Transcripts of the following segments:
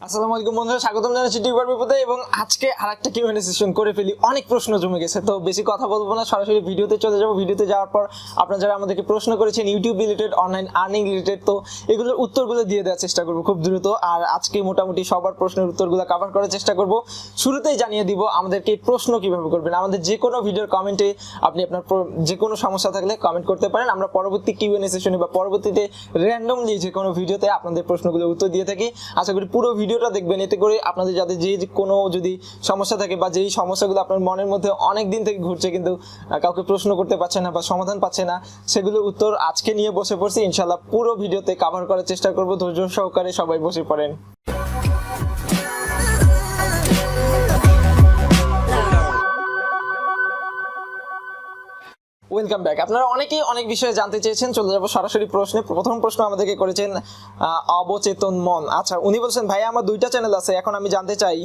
আসসালামু-আলাইকুম বন্ধুরা, স্বাগতম জানাচ্ছি টিউবার বিপদে। এবং আজকে আরেকটা কিউএনএ সেশন করে ফেলি। অনেক প্রশ্ন জমে গেছে, তো বেশি কথা বলবো না, সরাসরি ভিডিওতে চলে যাব। ভিডিওতে যাওয়ার পর আপনারা যারা আমাদেরকে প্রশ্ন করেছেন YouTube related, online earning related, তো এগুলোর উত্তরগুলো দিয়ে দেওয়ার চেষ্টা করবো খুব দ্রুত। আর আজকে মোটামুটি সবার প্রশ্নের উত্তরগুলো কভার করার চেষ্টা করব। শুরুতেই জানিয়ে দিব আমাদেরকে প্রশ্ন কিভাবে করবেন। আমাদের যে কোনো ভিডিওর কমেন্টে আপনি আপনার যে কোনো সমস্যা থাকলে কমেন্ট করতে পারেন। আমরা পরবর্তী কিউএনএ সেশনে বা পরবর্তীতে র্যান্ডমলি যে কোনো ভিডিওতে আপনাদের প্রশ্নগুলোর উত্তর দিয়ে থাকি। আশা করি পুরো ভিডিওটা দেখবেন, এতে করে আপনাদের যাদের যে কোনো যদি সমস্যা থাকে বা যেই সমস্যাগুলো আপনার মনের মধ্যে অনেক দিন থেকে ঘুরছে কিন্তু কাউকে প্রশ্ন করতে পারছে না বা সমাধান পাচ্ছে না, সেগুলোর উত্তর আজকে নিয়ে বসে পড়ছি। ইনশাআল্লাহ পুরো ভিডিওতে কভার করার চেষ্টা করব। ধৈর্য সহকারে সবাই বসে পড়েন। Welcome back. আপনারা অনেকেই অনেক বিষয়ে জানতে চেয়েছেন, চলে যাবো সরাসরি প্রশ্নে। প্রথম প্রশ্ন আমাদেরকে করেছেন অবচেতন মন। আচ্ছা, উনি বলছেন ভাইয়া আমার দুইটা চ্যানেল আছে, এখন আমি জানতে চাই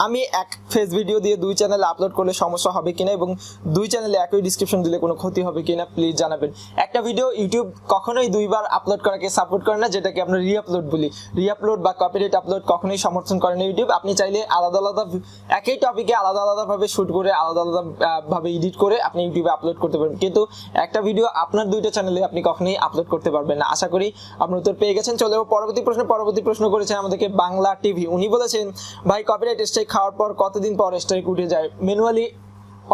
আমি এক ফেস ভিডিও দিয়ে দুই চ্যানেলে আপলোড করলে সমস্যা হবে কিনা এবং দুই চ্যানেলে একই ডিসক্রিপশন দিলে কোনো ক্ষতি হবে কিনা প্লিজ জানাবেন। একটা ভিডিও ইউটিউব কখনোই দুইবার আপলোড করাকে সাপোর্ট করে না, যেটাকে আমরা রিআপলোড বলি। রিআপলোড বা কপিরাইট আপলোড কখনোই সমর্থন করে না ইউটিউব। আপনি চাইলে আলাদা আলাদা একই টপিকে আলাদা আলাদাভাবে শ্যুট করে আলাদা আলাদাভাবে এডিট করে আপনি ইউটিউবে আপলোড করতে পারবেন, কিন্তু একটা ভিডিও আপনার দুইটা চ্যানেলে আপনি কখনোই আপলোড করতে পারবেন না। আশা করি আপনার উত্তর পেয়ে গেছেন। চলে যাবো পরবর্তী প্রশ্ন। পরবর্তী প্রশ্ন করেছেন আমাদেরকে বাংলা টিভি। উনি বলেছেন ভাই কপিরাইট স্ট্রাইক খাওয়ার পর কতদিন পর স্ট্রাইক উঠে যায়? ম্যানুয়ালি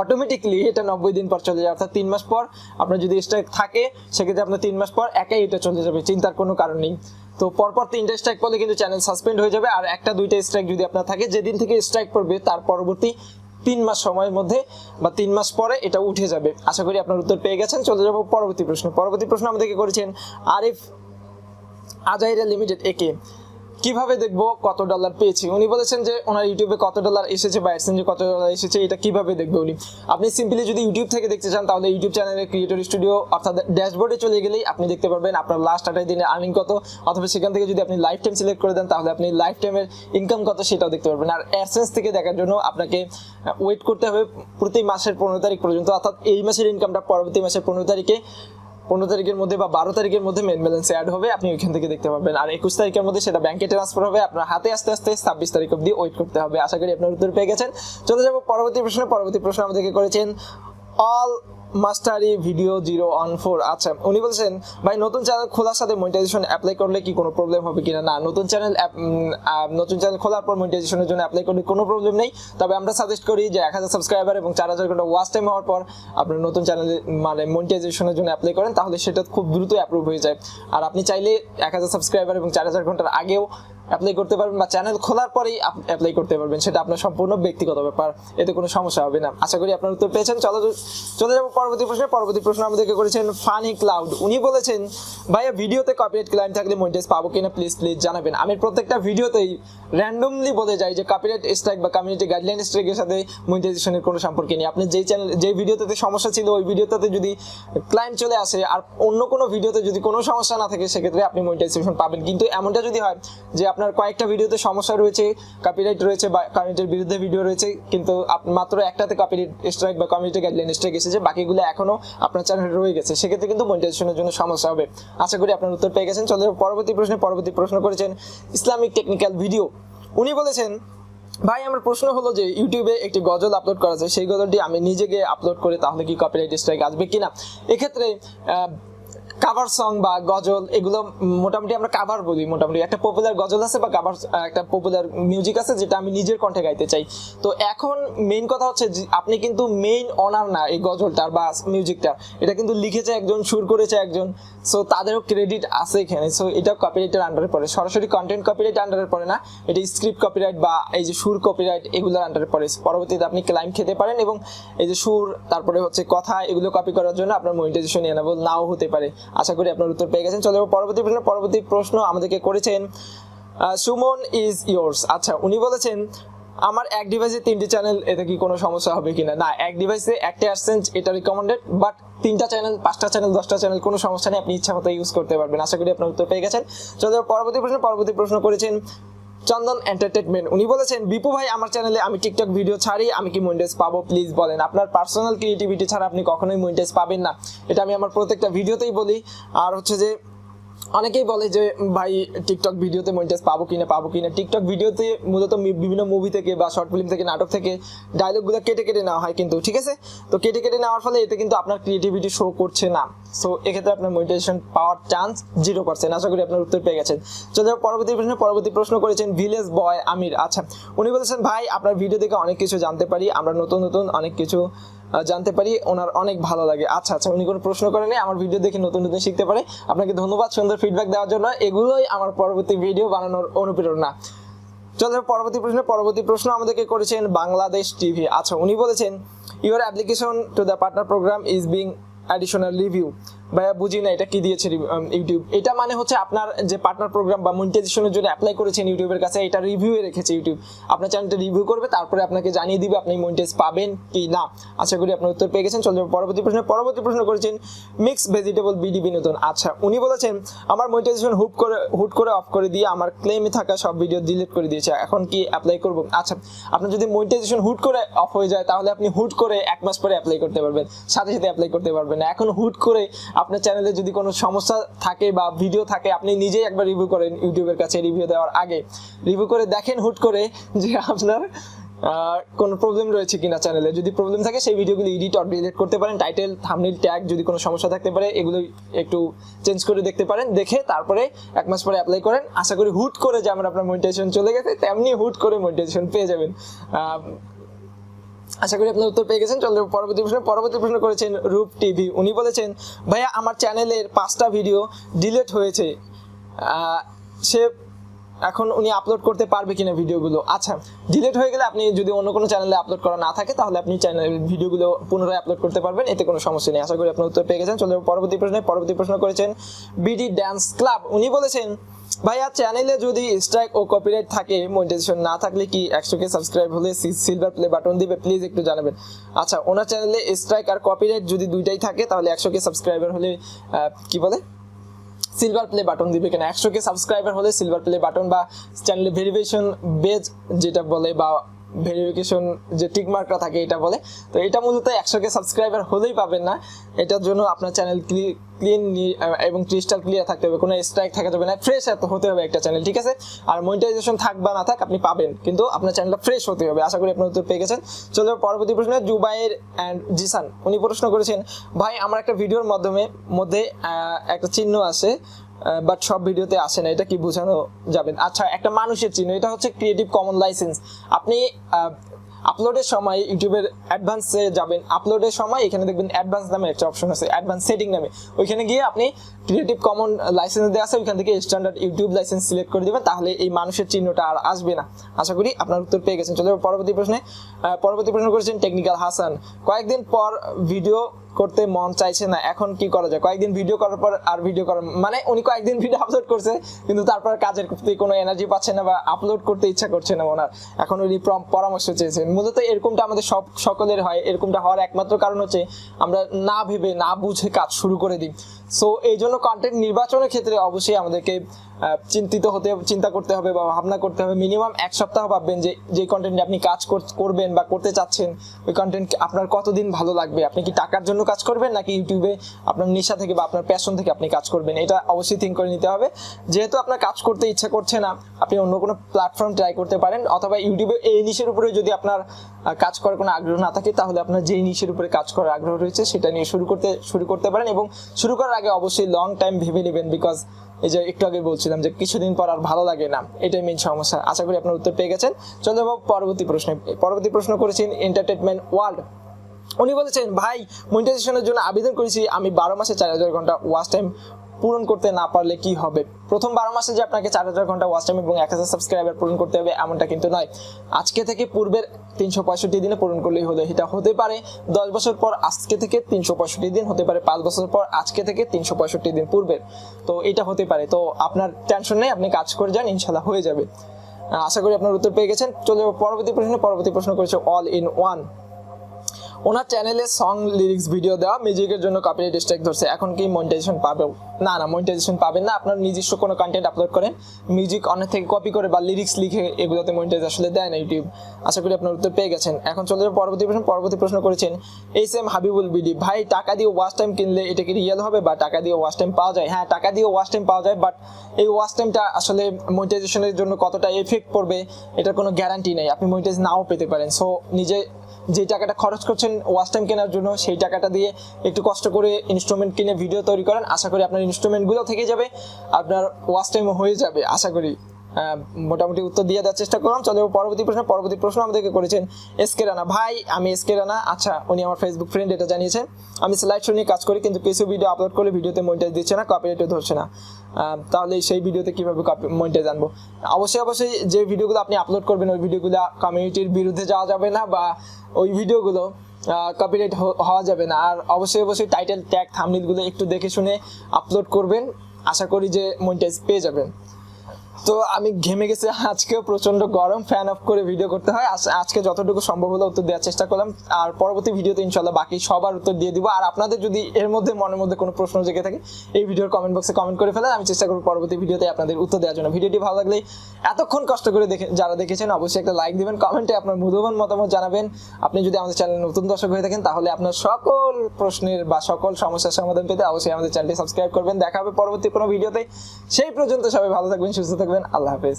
অটোমেটিকলি এটা 90 দিন পর চলে যায়, অর্থাৎ 3 মাস পর আপনার যদি স্ট্রাইক থাকে সেক্ষেত্রে আপনার 3 মাস পর একাই এটা চলে যাবে, চিন্তার কোনো কারণ নেই। তো পরপর 3টা স্ট্রাইক পড়লে কিন্তু চ্যানেল সাসপেন্ড হয়ে যাবে। আর একটা দুইটা স্ট্রাইক যদি আপনার থাকে, যেদিন থেকে স্ট্রাইক পড়বে তার পরবর্তী 3 মাস সময়ের মধ্যে বা 3 মাস পরে এটা উঠে যাবে। আশা করি আপনার উত্তর পেয়ে গেছেন। চলে যাব পরবর্তী প্রশ্ন। পরবর্তী প্রশ্ন আমাদেরকে করেছেন আরিফ আজাইরা লিমিটেড। একে কিভাবে দেখবো কত ডলার পেয়েছি? উনি বলেছেন যে ওনার ইউটিউবে কত ডলার এসেছে বা অ্যাডসেন্সে কত ডলার এসেছে, এটা কিভাবে দেখবে উনি। আপনি সিম্পলি যদি ইউটিউব থেকে দেখতে চান তাহলে ইউটিউব চ্যানেলের ক্রিয়েটর স্টুডিও অর্থাৎ ড্যাশবোর্ডে চলে গেলেই আপনি দেখতে পারবেন আপনার লাস্ট 28 দিনের আর্নিং কত, অথবা সেখান থেকে যদি আপনি লাইফ টাইম সিলেক্ট করে দেন তাহলে আপনি লাইফ টাইমের ইনকাম কত সেটাও দেখতে পারবেন। আর অ্যাডসেন্স থেকে দেখার জন্য আপনাকে ওয়েট করতে হবে প্রতি মাসের 15 তারিখ পর্যন্ত, অর্থাৎ এই মাসের ইনকামটা পরবর্তী মাসের 15 তারিখের মধ্যে বা 12 তারিখের মধ্যে মেন ব্যালেন্সে অ্যাড হবে, আপনি ওইখান থেকে দেখতে পাবেন। আর 21 তারিখের মধ্যে সেটা ব্যাংকে ট্রান্সফার হবে, আপনার হাতে আস্তে আস্তে 26 তারিখ অবধি ওয়েট করতে হবে। আশা করি আপনার উত্তর পেয়ে গেছেন। চলে যাবো পরবর্তী প্রশ্ন। পরবর্তী প্রশ্ন আমাদেরকে করেছেন অল মাস্টারি ভিডিও 014। আচ্ছা, উনি বলছেন ভাই নতুন চ্যানেল খোলার সাথে মনিটাইজেশন অ্যাপ্লাই করলে কি কোনো প্রবলেম হবে কিনা? না, নতুন চ্যানেল খোলার পর মনিটাইজেশনের জন্য অ্যাপ্লাই করলে কোনো প্রবলেম নেই। তবে আমরা সাজেস্ট করি যে 1000 সাবস্ক্রাইবার এবং 4000 ঘন্টা ওয়াচ টাইম হওয়ার পর আপনার নতুন চ্যানেলে মানে মনিটাইজেশনের জন্য অ্যাপ্লাই করেন, তাহলে সেটা খুব দ্রুত অ্যাপ্রুভ হয়ে যায়। আর আপনি চাইলে 1000 সাবস্ক্রাইবার এবং 4000 ঘন্টার আগেও অ্যাপ্লাই করতে পারবেন বা চ্যানেল খোলার পরেই অ্যাপ্লাই করতে পারবেন, সেটা আপনার সম্পূর্ণ ব্যক্তিগত ব্যাপার, এতে কোনো সমস্যা হবে না। আশা করি আপনার উত্তর পেয়েছেন। চলে যাবো পরবর্তী প্রশ্নে। পরবর্তী প্রশ্ন আমাদেরকে করেছেন ফানি ক্লাউড। উনি বলেছেন ভাইয়া ভিডিওতে কপিরাইট ক্লাইম থাকলে মনিটাইজ পাবো কিনা প্লিজ জানাবেন। আমি প্রত্যেকটা ভিডিওতেই র্যান্ডমলি বলে যাই যে কপিরাইট স্ট্রাইক বা কমিউনিটি গাইডলাইন স্ট্রাইকের সাথে মনিটাইজেশনের কোনো সম্পর্ক নেই। আপনি যেই ভিডিওতে সমস্যা ছিল ওই ভিডিওতে যদি ক্লাইম চলে আসে আর অন্য কোনো ভিডিওতে যদি কোনো সমস্যা না থাকে সেক্ষেত্রে আপনি মনিটাইজেশন পাবেন। কিন্তু এমনটা যদি হয় যে আপনার কয়েকটা ভিডিওতে সমস্যা রয়েছে, কপিরাইট রয়েছে বা কমিউনিটির বিরুদ্ধে ভিডিও রয়েছে, কিন্তু মাত্র একটাতে কপিরাইট স্ট্রাইক বা কমিউনিটি গাইডলাইন স্ট্রাইক এসেছে, বাকিগুলো এখনো আপনার চ্যানেলে রয়ে গেছে, সেক্ষেত্রে কিন্তু মনিটাইজেশনের জন্য সমস্যা হবে। আশা করি আপনার উত্তর পেয়ে গেছেন। চলে পরবর্তী প্রশ্নে। পরবর্তী প্রশ্ন করেছেন ইসলামিক টেকনিক্যাল ভিডিও। উনি বলেছেন ভাই আমার প্রশ্ন হলো যে ইউটিউবে একটি গজল আপলোড করা যায়, সেই গজলটি আমি নিজেকে আপলোড করে তাহলে কি কপিরাইট স্ট্রাইক আসবে কিনা? এক্ষেত্রে কাভার সং বা গজল এগুলো মোটামুটি আমরা কাভার বলি। মোটামুটি একটা পপুলার গজল আছে বা কাভার একটা পপুলার মিউজিক আছে যেটা আমি নিজের কণ্ঠে গাইতে চাই। তো এখন মেইন কথা হচ্ছে আপনি কিন্তু মেইন অনার না এই গজলটার বা মিউজিকটার, এটা কিন্তু লিখেছে একজন, সুর করেছে একজন, সো তাদেরও ক্রেডিট আছে এখানে। সো এটা কপিরাইটের আন্ডারে পড়ে, সরাসরি কন্টেন্ট কপিরাইট আন্ডারে পড়ে না, এটা স্ক্রিপ্ট কপিরাইট বা এই যে সুর কপিরাইট এগুলোর আন্ডারে পড়ে। পরবর্তীতে আপনি ক্লাইম খেতে পারেন এবং এই যে সুর তারপরে হচ্ছে কথা এগুলো কপি করার জন্য আপনার মনিটাইজেশন এনেবল নাও হতে পারে। আশা করি আপনার উত্তর পেয়ে গেছেন। চলে পরবর্তী প্রশ্ন। পরবর্তী প্রশ্ন আমাদেরকে করেছেন সুমন ইজ ইয়োর্স। আচ্ছা, উনি বলেছেন আমার এক ডিভাইসে 3টি চ্যানেল, এতে কি কোনো সমস্যা হবে কিনা? না, এক ডিভাইসে একটা অ্যাডসেন্স এটা রিকমেন্ডেড, বাট 3টা চ্যানেল, 5টা চ্যানেল, 10টা চ্যানেল কোনো সমস্যা নেই, আপনি ইচ্ছা মতো ইউজ করতে পারবেন। আশা করি আপনার উত্তর পেয়ে গেছেন। চলে পরবর্তী প্রশ্ন। পরবর্তী প্রশ্ন করেছেন চন্দন এন্টারটেইনমেন্ট। উনি বলেছেন বিপু ভাই আমার চ্যানেলে আমি টিকটক ভিডিও ছাড়ি, আমি কি মনিটাইজ পাবো প্লিজ বলেন। আপনার পার্সোনাল ক্রিয়েটিভিটি ছাড়া আপনি কখনোই মনিটাইজ পাবেন না, এটা আমি আমার প্রত্যেকটা ভিডিওতেই বলি। আর হচ্ছে যে অনেকেই বলে যে ভাই টিকটক ভিডিওতে মনিটাইজ পাবো কিনা। টিকটক ভিডিওতে মূলত বিভিন্ন মুভি থেকে বা শর্ট ফিল্ম থেকে, নাটক থেকে ডায়লগগুলো কেটে নেওয়া হয় কিন্তু, ঠিক আছে? তো কেটে নেওয়ার ফলে এতে কিন্তু আপনার ক্রিয়েটিভিটি শো করছে না। সো এক্ষেত্রে আপনার মনিটাইজেশন পাওয়ার চান্স 0%। আশা করি আপনার উত্তর পেয়ে গেছেন। চলে যাবো পরবর্তী প্রশ্ন করেছেন ভিলেজ বয় আমির। আচ্ছা, উনি বলেছেন ভাই আপনার ভিডিও দেখে অনেক কিছু জানতে পারি, আমরা নতুন অনেক কিছু জানতে পারি, ওনার অনেক ভালো লাগে। আচ্ছা, উনি কোনো প্রশ্ন করেনি, আমার ভিডিও দেখে নতুন শিখতে পারে। আপনাকে ধন্যবাদ সুন্দর ফিডব্যাক দেওয়ার জন্য। এগুলোই আমার পরবর্তী ভিডিও বানানোর অনুপ্রেরণা। চলো পরবর্তী প্রশ্ন আমাদেরকে করেছেন বাংলাদেশ টিভি। আচ্ছা, উনি বলেছেন your application to the partner program is being additional review. ভাইয়া বুঝি না এটা কি দিয়েছে ইউটিউব। এটা মানে হচ্ছে আপনার যে পার্টনার প্রোগ্রাম বা মনিটাইজেশনের জন্য অ্যাপ্লাই করেছেন ইউটিউবের কাছে, এটা রিভিউয়ে রেখেছে ইউটিউব। আপনার চ্যানেলটা রিভিউ করবে, তারপরে আপনাকে জানিয়ে দিবে আপনি মনিটাইজ পাবেন কি না। আশা করি আপনার উত্তর পেয়ে গেছেন। চলবে পরবর্তী প্রশ্ন করেছেন মিক্স ভেজিটেবল বিডি বিনোদন। আচ্ছা, উনি বলেছেন আমার মনিটাইজেশন হুট করে অফ করে দিয়ে আমার ক্লেমে থাকা সব ভিডিও ডিলিট করে দিয়েছে, এখন কি অ্যাপ্লাই করব? আচ্ছা, আপনার যদি মনিটাইজেশন হুট করে অফ হয়ে যায় তাহলে আপনি হুট করে 1 মাস পরে অ্যাপ্লাই করতে পারবেন, সাথে অ্যাপ্লাই করতে পারবেন না। এখন হুট করে আপনার চ্যানেলে যদি কোনো সমস্যা থাকে বা ভিডিও থাকে, আপনি নিজেই একবার রিভিউ করেন ইউটিউবের কাছে, রিভিউ দেওয়ার আগে রিভিউ করে দেখেন হুট করে যে আপনার কোনো প্রবলেম রয়েছে কিনা চ্যানেলে। যদি প্রবলেম থাকে সেই ভিডিওগুলো এডিট অর ডিলিট করতে পারেন। টাইটেল, থাম্বনেল, ট্যাগ যদি কোনো সমস্যা থাকতে পারে এগুলো একটু চেঞ্জ করে দেখতে পারেন, দেখে তারপরে 1 মাস পরে অ্যাপ্লাই করেন। আশা করি হুট করে যেমন আপনার মনিটাইজেশন চলে গেছে তেমনি হুট করে মনিটাইজেশন পেয়ে যাবেন। আশা করি আপনার উত্তর পেয়ে গেছেন। চলো পরবর্তী প্রশ্ন করেছেন রূপ টিভি। উনি বলেছেন ভাইয়া আমার চ্যানেলের 5টা ভিডিও ডিলিট হয়েছে, সে এখন উনি আপলোড করতে পারবে কিনা ভিডিওগুলো। আচ্ছা, ডিলিট হয়ে গেলে আপনি যদি অন্য কোনো চ্যানেলে আপলোড করা না থাকে তাহলে আপনি চ্যানেল ভিডিওগুলো পুনরায় আপলোড করতে পারবেন, এতে কোনো সমস্যা নেই। আশা করি আপনার উত্তর পেয়ে গেছেন। চলো পরবর্তী প্রশ্ন করেছেন বিডি ড্যান্স ক্লাব। উনি বলেছেন ভাইয়া চ্যানেলে যদি স্ট্রাইক ও কপিরাইট থাকে, মনিটাইজেশন না থাকলে কি 100K সাবস্ক্রাইব হলে সিলভার প্লে বাটন দিবে? প্লিজ একটু জানাবেন। আচ্ছা, ওনার চ্যানেলে স্ট্রাইক আর কপিরাইট যদি দুইটাই থাকে তাহলে 100K সাবস্ক্রাইবার হলে কি বলে সিলভার প্লে বাটন দিবে কেন? 100K সাবস্ক্রাইবার হলে সিলভার প্লে বাটন বা চ্যানেলে ভেরিফিকেশন বেজ যেটা বলে বা ভেরিফিকেশন যে টিক মার্কটা থাকে এটা বলে। তো এটা মূলত 100K সাবস্ক্রাইবার হলেই পাবেন না, এটার জন্য আপনার চ্যানেল ক্লিন এবং ক্রিস্টাল ক্লিয়ার থাকতে হবে, কোনো স্ট্রাইক থাকা যাবে না, ফ্রেশ হতে হবে একটা চ্যানেল, ঠিক আছে? আর মনিটাইজেশন থাক বা না থাক আপনি পাবেন, কিন্তু আপনার চ্যানেলটা ফ্রেশ হতে হবে। আশা করি আপনার উত্তর পেয়ে গেছেন। চলো পরবর্তী প্রশ্ন জুবাইর অ্যান্ড জিসান। উনি প্রশ্ন করেছেন ভাই আমার একটা ভিডিওর মধ্যে একটা চিহ্ন আছে বাট সব ভিডিওতে আসে না, এটা কি বোঝানো যাবে? আচ্ছা, একটা মানুষের চিহ্ন, এটা হচ্ছে ক্রিয়েটিভ কমন লাইসেন্স। আপনি আপলোডের সময় ইউটিউবের অ্যাডভান্সে যাবেন, আপলোডের সময় এখানে দেখবেন অ্যাডভান্স নামে একটা অপশন আছে, অ্যাডভান্স সেটিং নামে, ওইখানে গিয়ে আপনি ক্রিয়েটিভ কমন লাইসেন্স দেওয়া আছে, ওইখান থেকে স্ট্যান্ডার্ড ইউটিউব লাইসেন্স সিলেক্ট করে দেবেন, তাহলে এই মানুষের চিহ্নটা আর আসবে না। আশা করি আপনার উত্তর পেয়ে গেছেন। চলো পরবর্তী প্রশ্ন করেছেন টেকনিক্যাল হাসান। কয়েকদিন পর ভিডিও করতে মন চাইছে না, এখন কি করা যায়? কয়েকদিন ভিডিও করার পর আর ভিডিও করার মানে উনি কয়েকদিন ভিডিও আপলোড করছে কিন্তু তারপর কাজের প্রতি কোনো এনার্জি পাচ্ছে না বা আপলোড করতে ইচ্ছা করছে না ওনার, এখন উনি পরামর্শ চেয়েছেন। মূলত এরকমটা আমাদের সকলের হয়, এরকমটা হওয়ার একমাত্র কারণ হচ্ছে আমরা না ভেবে না বুঝে কাজ শুরু করে দিই। সো এই জন্য কন্টেন্ট নির্বাচনের ক্ষেত্রে অবশ্যই আমাদেরকে চিন্তা করতে হবে বা ভাবনা করতে হবে। মিনিমাম 1 সপ্তাহ ভাববেন যে কন্টেন্টে আপনি কাজ করবেন বা করতে চাচ্ছেন ওই কন্টেন্ট আপনার কতদিন ভালো লাগবে, আপনি কি টাকার জন্য কাজ করবেন নাকি ইউটিউবে আপনার নেশা থেকে বা আপনার প্যাশন থেকে আপনি কাজ করবেন, এটা অবশ্যই থিঙ্ক করে নিতে হবে। যেহেতু আপনার কাজ করতে ইচ্ছা করছে না, আপনি অন্য কোনো প্ল্যাটফর্ম ট্রাই করতে পারেন, অথবা ইউটিউবে এই নিশের উপরে যদি আপনার কাজ করার কোনো আগ্রহ না থাকে তাহলে আপনার যেই নিশের উপরে কাজ করার আগ্রহ রয়েছে সেটা নিয়ে শুরু করতে পারেন, এবং শুরু করার আগে অবশ্যই লং টাইম ভেবে নেবেন, বিকজ এই যে একটু আগে বলছিলাম যে কিছুদিন পর আর ভালো লাগে না, এটাই মেইন সমস্যা। আশা করি আপনার উত্তর পেয়ে গেছেন। চলো পরবর্তী প্রশ্ন করেছেন এন্টারটেনমেন্ট ওয়ার্ল্ড। উনি বলেছেন ভাই মনিটাইজেশনের জন্য আবেদন করেছি, আমি 12 মাসে 4000 ঘন্টা ওয়াচ টাইম পূরণ করতে না পারলে কি হবে? প্রথম 12 মাসে যে আপনাকে 4000 ঘন্টা ওয়াচ টাইম এবং 1000 সাবস্ক্রাইবার পূরণ করতে হবে এমনটা কিন্তু নয়। আজকে থেকে পূর্বের 365 দিনে পূরণ করলেই হলো। এটা হতে পারে 10 বছর পর আজকে থেকে 365 দিন, হতে পারে 5 বছর পর আজকে থেকে 365 দিন পূর্বের, তো এটা হতে পারে। তো আপনার টেনশন নেই, আপনি কাজ করে যান, ইনশাল্লাহ হয়ে যাবে। আশা করি আপনার উত্তর পেয়ে গেছেন। চলে পরবর্তী প্রশ্ন করেছে অল ইন ওয়ান। ওনার চ্যানেলে সং লিরিক্স ভিডিও দেওয়া মিউজিকের জন্য কপিরাইট স্ট্রাইক ধরছে, এখন কি মনিটাইজেশন পাবে? না, মনিটাইজেশন পাবেন না। আপনার নিজস্ব কোনো কন্টেন্ট আপলোড করেন, মিউজিক অনেক থেকে কপি করে বা লিরিক্স লিখে, এগুলোতে মনিটাইজ আসলে দেয় না ইউটিউব। আশা করি আপনার উত্তর পেয়ে গেছেন। এখন চলে যাবে পরবর্তী প্রশ্ন করেছেন SM হাবিবুল বিডি, ভাই টাকা দিয়ে ওয়াচ টাইম কিনলে এটা কি রিয়েল হবে বা টাকা দিয়ে ওয়াচ টাইম পাওয়া যায়? হ্যাঁ, টাকা দিয়ে ওয়াচ টাইম পাওয়া যায়, বাট এই ওয়াচ টাইমটা আসলে মনিটাইজেশনের জন্য কতটা এফেক্ট পড়বে এটার কোনো গ্যারান্টি নেই, আপনি মনিটাইজ নাও পেতে পারেন। সো নিজে যে টাকাটা খরচ করছেন ওয়াচ টাইম কেনার জন্য, সেই টাকাটা দিয়ে একটু কষ্ট করে ইনস্ট্রুমেন্ট কিনে ভিডিও তৈরি করেন, আশা করি আপনার ইনস্ট্রুমেন্টগুলো থেকে যাবে, আপনার ওয়াচ টাইমও হয়ে যাবে আশা করি। মোটামুটি উত্তর দিয়ে দেওয়ার চেষ্টা করলাম। চলো পরবর্তী প্রশ্ন আমাদেরকে করেছেন SK রানা, ভাই আমি SK রানা, আচ্ছা উনি আমার ফেসবুক ফ্রেন্ড, এটা জানিয়েছেন আমি স্লাইড শো নিয়ে কাজ করি, কিন্তু কিছু ভিডিও আপলোড করলে ভিডিওতে মনিটাইজ দিচ্ছে না, কপিরাইটও ধরছে না, তাহলে সেই ভিডিওতে কীভাবে মনিটাইজ আনবো? অবশ্যই যে ভিডিওগুলো আপনি আপলোড করবেন ওই ভিডিওগুলো কমিউনিটির বিরুদ্ধে যাওয়া যাবে না, বা ওই ভিডিওগুলো কপিরাইট হওয়া যাবে না। আর অবশ্যই টাইটেল ট্যাগ থাম্বনেইলগুলো একটু দেখে শুনে আপলোড করবেন, আশা করি যে মনিটাইজ পেয়ে যাবেন। তো আমি ঘেমে গেছি, আজকেও প্রচন্ড গরম, ফ্যান অফ করে ভিডিও করতে হয়। আজকে যতটুকু সম্ভব হলো উত্তর দেওয়ার চেষ্টা করলাম, আর পরবর্তী ভিডিওতে ইনশাল্লাহ বাকি সবার উত্তর দিয়ে দিব। আর আপনাদের যদি এর মধ্যে মনের মধ্যে কোনো প্রশ্ন জেগে থাকে এই ভিডিওর কমেন্ট বক্সে কমেন্ট করে ফেলেন, আমি চেষ্টা করব পরবর্তী ভিডিওতে আপনাদের উত্তর দেওয়ার জন্য। ভিডিওটি ভালো লাগলে এতক্ষণ কষ্ট করে যারা দেখেছেন অবশ্যই একটা লাইক দিবেন, কমেন্টে আপনার মূল্যবান মতামত জানাবেন। আপনি যদি আমাদের চ্যানেলে নতুন দর্শক হয়ে থাকেন তাহলে আপনার সকল প্রশ্নের বা সকল সমস্যার সমাধান পেতে অবশ্যই আমাদের চ্যানেলটি সাবস্ক্রাইব করবেন। দেখা হবে পরবর্তী কোনো ভিডিওতে, সেই পর্যন্ত সবাই ভালো থাকবেন, সুস্থ থাকবেন, আল্লাহ হাফেজ।